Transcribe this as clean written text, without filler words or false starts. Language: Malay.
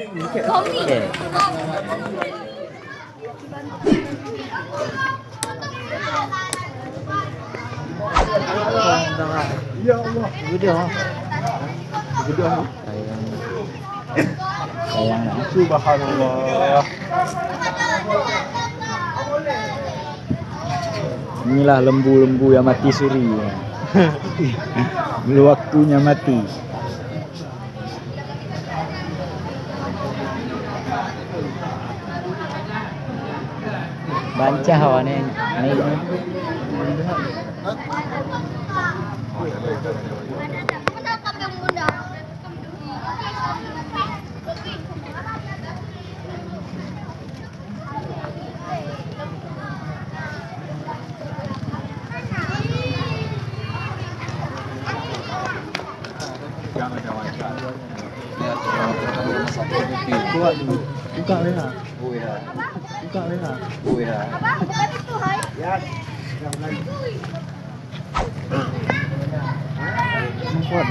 Okey. Ya Allah. Sudah. Sudah. Sayang. Subhanallah. Inilah lembu-lembu yang mati suri. Belum waktunya mati. Bancah awak ni. Kuat dulu. Buka leha. Buka leha. Ya. Kuat.